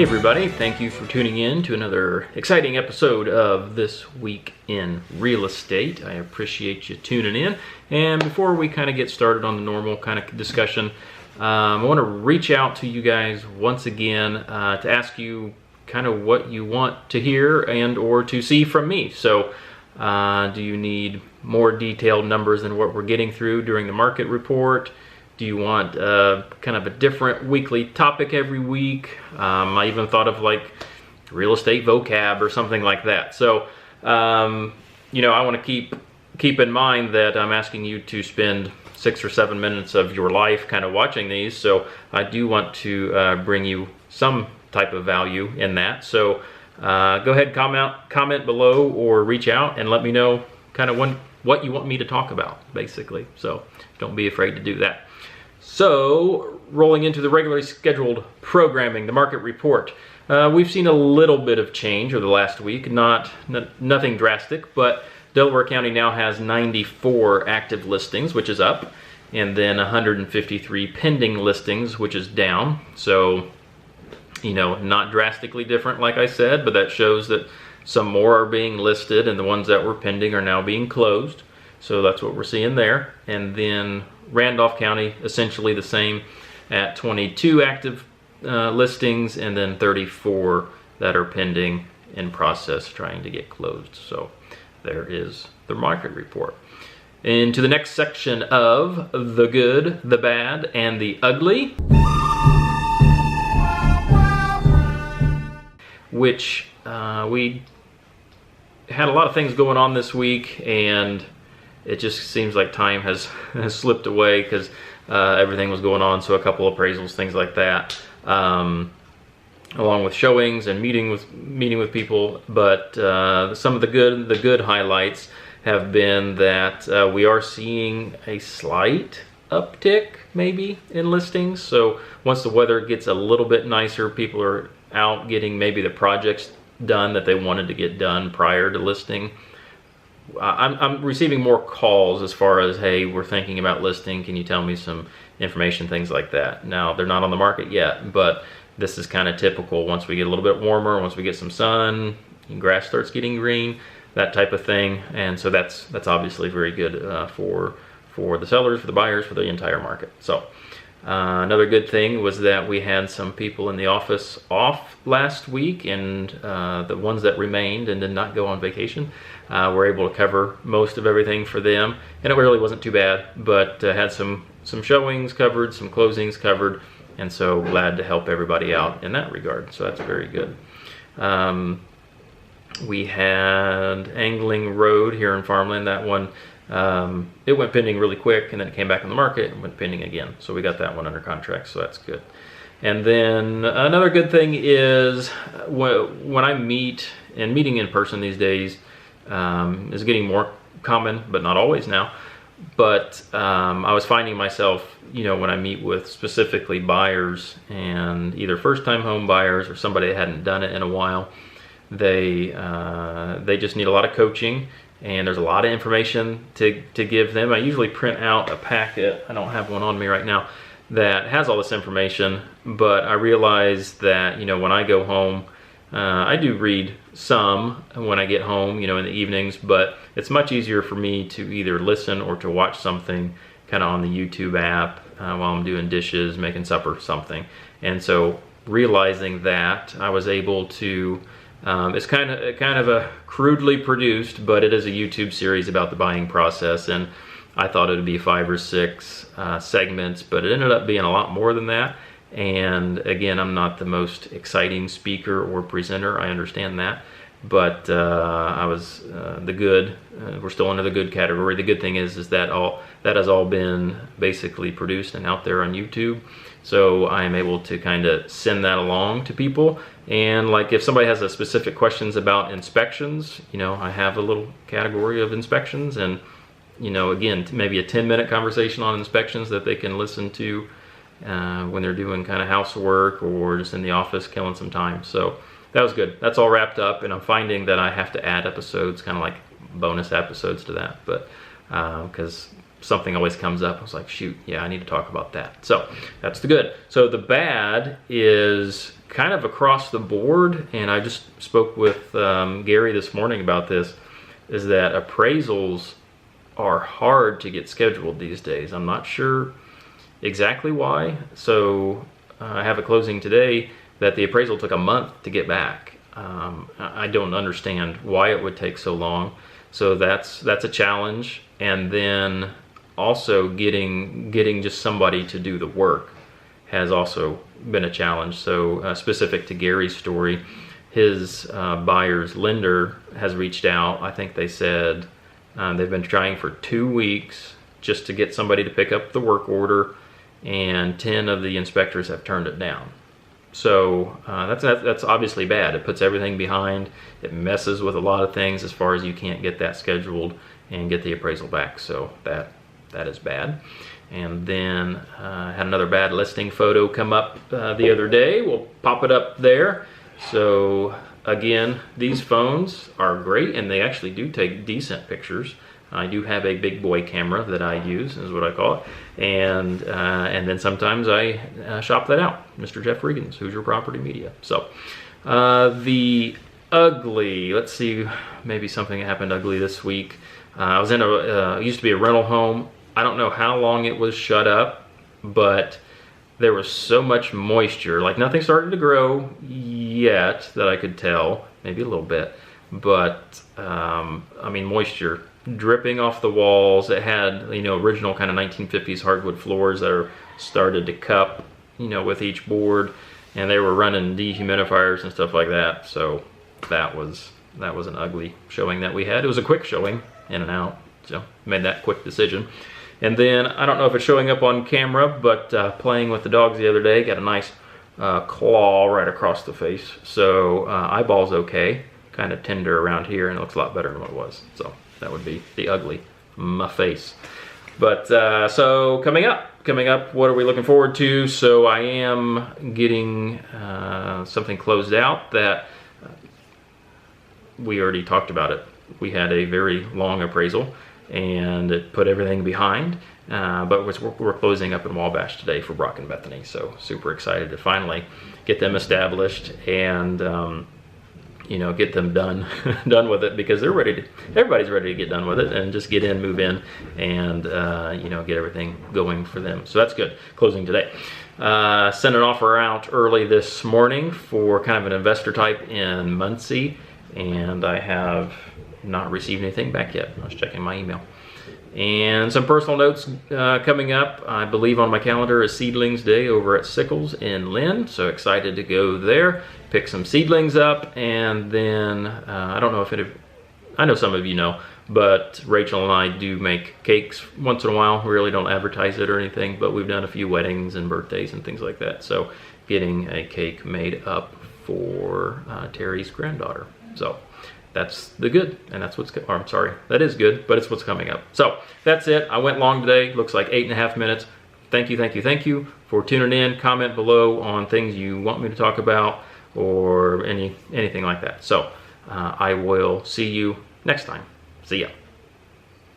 Hey everybody, thank you for tuning in to another exciting episode of This Week in Real Estate. I appreciate you tuning in. And before we kind of get started on the normal kind of discussion, I want to reach out to you guys once again to ask you kind of what you want to hear and or to see from me. So do you need more detailed numbers than what we're getting through during the market report? Do you want kind of a different weekly topic every week? I even thought of like real estate vocab or something like that. So, I want to keep in mind that I'm asking you to spend 6 or 7 minutes of your life kind of watching these. So I do want to bring you some type of value in that. So go ahead, comment below or reach out and let me know kind of what you want me to talk about, basically. So don't be afraid to do that. So, rolling into the regularly scheduled programming, the market report. We've seen a little bit of change over the last week, nothing drastic, but Delaware County now has 94 active listings, which is up, and then 153 pending listings, which is down. So, not drastically different, like I said, but that shows that some more are being listed, and the ones that were pending are now being closed. So that's what we're seeing there. And then Randolph County, essentially the same at 22 active listings and then 34 that are pending in process trying to get closed. So there is the market report. Into the next section of the good, the bad, and the ugly, which we had a lot of things going on this week, and it just seems like time has slipped away because everything was going on. So a couple appraisals, things like that, along with showings and meeting with people. But some of the good highlights have been that we are seeing a slight uptick maybe in listings. So once the weather gets a little bit nicer, people are out getting maybe the projects done that they wanted to get done prior to listing. I'm receiving more calls as far as, hey, we're thinking about listing, can you tell me some information, things like that. Now, they're not on the market yet, but this is kind of typical. Once we get a little bit warmer, once we get some sun, grass starts getting green, that type of thing. And so that's obviously very good for the sellers, for the buyers, for the entire market. So another good thing was that we had some people in the office off last week, and the ones that remained and did not go on vacation were able to cover most of everything for them, and it really wasn't too bad, but had some showings covered, some closings covered, and so glad to help everybody out in that regard. So that's very good. We had Angling Road here in Farmland. That one, it went pending really quick, and then it came back on the market and went pending again. So we got that one under contract, so that's good. And then another good thing is when I meeting in person these days is getting more common, but not always now. But I was finding myself, when I meet with specifically buyers and either first-time home buyers or somebody that hadn't done it in a while, they just need a lot of coaching. And there's a lot of information to give them. I usually print out a packet, I don't have one on me right now, that has all this information, but I realize that, when I go home, I do read some when I get home, in the evenings, but it's much easier for me to either listen or to watch something kind of on the YouTube app while I'm doing dishes, making supper, something. And so realizing that, I was able to it's kind of a crudely produced, but it is a YouTube series about the buying process, and I thought it would be 5 or 6 segments, but it ended up being a lot more than that. And again, I'm not the most exciting speaker or presenter, I understand that, but I was the good. We're still under the good category. The good thing is that has all been basically produced and out there on YouTube. So I am able to kind of send that along to people. And like if somebody has a specific questions about inspections, I have a little category of inspections, and again, maybe a 10-minute conversation on inspections that they can listen to when they're doing kind of housework or just in the office killing some time. So that was good. That's all wrapped up, and I'm finding that I have to add episodes, kind of like bonus episodes to that, but because something always comes up. I was like, shoot, yeah, I need to talk about that. So that's the good. So the bad is kind of across the board, and I just spoke with Gary this morning about this, is that appraisals are hard to get scheduled these days. I'm not sure exactly why. So I have a closing today that the appraisal took a month to get back. I don't understand why it would take so long. So that's a challenge. And then also getting just somebody to do the work has also been a challenge. So specific to Gary's story, his buyer's lender has reached out. I think they said they've been trying for 2 weeks just to get somebody to pick up the work order, and 10 of the inspectors have turned it down. So that's obviously bad. It puts everything behind. It messes with a lot of things as far as you can't get that scheduled and get the appraisal back. So that is bad. And then had another bad listing photo come up the other day. We'll pop it up there. So again, these phones are great, and they actually do take decent pictures. I do have a big boy camera that I use, is what I call it, and then sometimes I shop that out. Mr. Jeff Riggins, Hoosier Property Media. So the ugly, let's see, maybe something happened ugly this week. I was in used to be a rental home. I don't know how long it was shut up, but there was so much moisture. Like, nothing started to grow yet that I could tell, maybe a little bit, but I mean, moisture dripping off the walls. It had, original kind of 1950s hardwood floors that are started to cup, with each board, and they were running dehumidifiers and stuff like that. So that was an ugly showing that we had. It was a quick showing, in and out, so made that quick decision. And then, I don't know if it's showing up on camera, but playing with the dogs the other day, got a nice claw right across the face. So eyeball's okay, kind of tender around here, and it looks a lot better than what it was. So that would be the ugly, my face. But so coming up, what are we looking forward to? So I am getting something closed out that we already talked about it. We had a very long appraisal, and it put everything behind, but we're closing up in Wabash today for Brock and Bethany, so super excited to finally get them established and get them done with it, because everybody's ready to get done with it and just get in, move in, and get everything going for them. So that's good. Closing today. Sent an offer out early this morning for kind of an investor type in Muncie, and I have not received anything back yet. I was checking my email. And some personal notes coming up. I believe on my calendar is Seedlings Day over at Sickles in Lynn. So excited to go there, pick some seedlings up, and then I don't know if I know some of you know, but Rachel and I do make cakes once in a while. We really don't advertise it or anything, but we've done a few weddings and birthdays and things like that. So getting a cake made up for Terry's granddaughter. So that's the good, and that's that is good, but it's what's coming up. So that's it. I went long today. Looks like 8.5 minutes. Thank you for tuning in. Comment below on things you want me to talk about or anything like that. So I will see you next time. See ya.